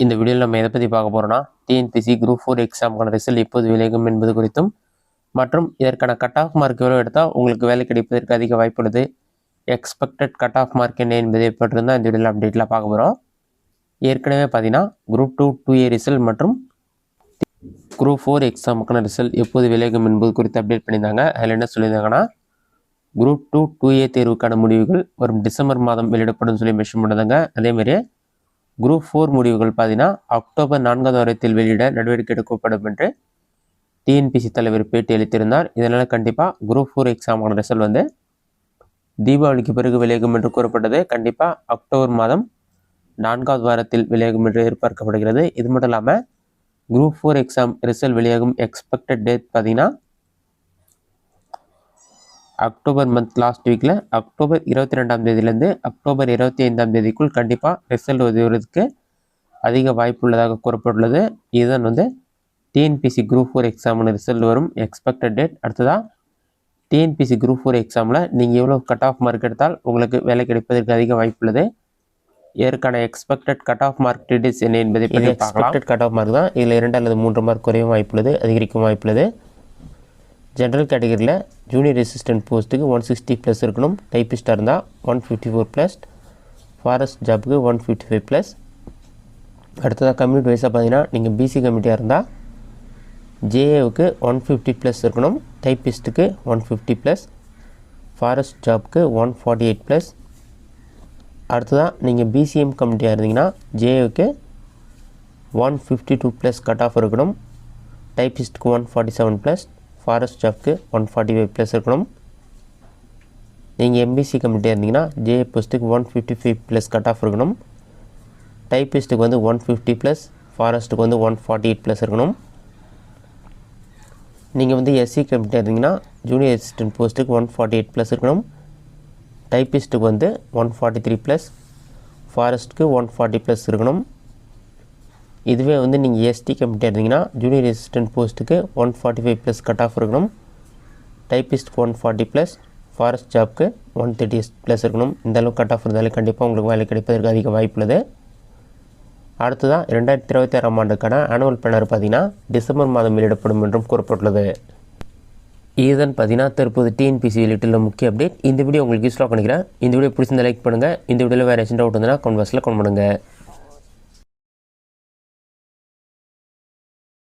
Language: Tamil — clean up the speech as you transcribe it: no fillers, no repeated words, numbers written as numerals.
இந்த வீடியோவில் நம்ம எதை பற்றி பார்க்க போகிறோம்னா டிஎன்பிசி குரூப் 4 எக்ஸாமுக்கான ரிசல்ட் எப்போது வெளியாகும் என்பது குறித்தும் மற்றும் இதற்கான கட் ஆஃப் மார்க் எவ்வளோ எடுத்தால் உங்களுக்கு வேலை கிடைப்பதற்கு அதிக வாய்ப்புள்ளது, எக்ஸ்பெக்டட் கட் ஆஃப் மார்க் என்ன என்பதை பற்றிருந்தால் இந்த வீடியோவில் அப்டேட்டில் பார்க்க போகிறோம். ஏற்கனவே பார்த்தீங்கன்னா குரூப் 2 ரிசல்ட் மற்றும் குரூப் 4 எக்ஸாமுக்கான ரிசல்ட் எப்போது வெளியாகும் என்பது குறித்து அப்டேட் பண்ணியிருந்தாங்க. அதில் என்ன சொல்லியிருந்தாங்கன்னா குரூப் 2 தேர்வுக்கான முடிவுகள் வரும் டிசம்பர் மாதம் வெளியிடப்படும் சொல்லி மென்ஷன் பண்ணுறாங்க. அதேமாதிரி குரூப் 4 முடிவுகள் பார்த்தீங்கன்னா அக்டோபர் 4ஆம் வாரத்தில் வெளியிட நடவடிக்கை எடுக்கப்படும் என்று டிஎன்பிசி தலைவர் பேட்டி அளித்திருந்தார். இதனால் கண்டிப்பாக குரூப் 4 எக்ஸாமுக்கான ரிசல்ட் வந்து தீபாவளிக்கு பிறகு வெளியாகும் என்று கூறப்பட்டது. கண்டிப்பாக அக்டோபர் மாதம் 4ஆவது வாரத்தில் வெளியாகும் என்று எதிர்பார்க்கப்படுகிறது. இது மட்டும் இல்லாமல் குரூப் 4 எக்ஸாம் ரிசல்ட் வெளியாகும் எக்ஸ்பெக்டட் டேட் பார்த்தீங்கன்னா அக்டோபர் மந்த் லாஸ்ட் வீக்கில் அக்டோபர் 22ஆம் தேதியிலேருந்து அக்டோபர் 25ஆம் தேதிக்குள் கண்டிப்பாக ரிசல்ட் வருவதற்கு அதிக வாய்ப்பு உள்ளதாக கூறப்பட்டுள்ளது. இதுதான் வந்து டிஎன்பிசி குரூப் 4 எக்ஸாமில் ரிசல்ட் வரும் எக்ஸ்பெக்டட் டேட். அடுத்ததாக டிஎன்பிசி குரூப் 4 எக்ஸாமில் நீங்கள் எவ்வளோ கட் ஆஃப் மார்க் எடுத்தால் உங்களுக்கு வேலை கிடைப்பதற்கு அதிக வாய்ப்புள்ளது, இதற்கான expected cut off mark details என்ன என்பதை பற்றி எக்ஸ்பெக்டட் கட் ஆஃப் மார்க் தான். இதில் 2 அல்லது 3 மார்க் குறையும் வாய்ப்புள்ளது, அதிகரிக்கும் வாய்ப்புள்ளது. ஜென்ரல் கேட்டகரியில் ஜூனியர் அசிஸ்டன்ட் போஸ்ட்டுக்கு 160+ இருக்கணும், டைப்பிஸ்டாக இருந்தால் 154+, ஃபாரஸ்ட் ஜாப்புக்கு 155+. அடுத்ததாக கம்யூனிட்டி வைஸாக பார்த்தீங்கன்னா நீங்கள் பிசி கம்யூனிட்டியாக இருந்தால் ஜேஏவுக்கு 150+ இருக்கணும், டைப்பிஸ்ட்டுக்கு 150+, ஃபாரஸ்ட் ஜாப்புக்கு 148+. அடுத்ததாக நீங்கள் பிசிஎம் கம்யூனிட்டியாக இருந்தீங்கன்னா ஜேஏவுக்கு 152+ கட் ஆஃப் இருக்கணும், டைப்பிஸ்ட்டுக்கு 147+, ஃபாரஸ்ட் ஜாப்க்கு 145+ இருக்கணும். நீங்கள் எம்பிசி கம்யூனிட்டியாக இருந்தீங்கன்னா ஜேஏ போஸ்ட்டுக்கு 155+ கட் ஆஃப் இருக்கணும், டைப்பிஸ்ட்டுக்கு வந்து 150+, ஃபாரஸ்ட்டுக்கு வந்து 148+ இருக்கணும். நீங்கள் வந்து எஸ்சி கம்யூனிட்டியாக இருந்தீங்கன்னா ஜூனியர் அசிஸ்டன்ட் போஸ்ட்டுக்கு 148+ இருக்கணும், டைப்பிஸ்ட்டுக்கு வந்து 143+, ஃபாரஸ்ட்டுக்கு 140+ இருக்கணும். இதுவே வந்து நீங்கள் எஸ்டி கம்யூனிட்டியாக இருந்தீங்கன்னா ஜூனியர் அசிஸ்டன்ட் போஸ்ட்டுக்கு 145+ கட் ஆஃப் இருக்கணும், டைப்பிஸ்ட்டுக்கு 140+, ஃபாரஸ்ட் ஜாப்க்கு 130+ இருக்கணும். இந்த அளவுக்கு கட் ஆஃப் இருந்தாலே கண்டிப்பாக உங்களுக்கு வேலை கிடைப்பதற்கு அதிக வாய்ப்புள்ளது. அடுத்ததான் 2026ஆம் ஆண்டுக்கான ஆனுவல் பிளானர் பார்த்தீங்கன்னா டிசம்பர் மாதம் வெளியிடப்படும் என்றும் கூறப்பட்டுள்ளது. இதுதான் பார்த்தீங்கன்னா தற்போது டிஎன்பிசி வெளியிட்டுள்ள முக்கிய அப்டேட். இந்த வீடியோ உங்களுக்கு யூஸ்ஃபுல்லாக பண்ணிக்கிறேன். இந்த வீடியோ பிடிச்சிருந்த லைக் பண்ணுங்கள். இந்த வீடியோவில் வேறு எதுவும் டவுட் இருந்தால் கமெண்ட் பாக்ஸில் கமெண்ட் பண்ணுங்கள்.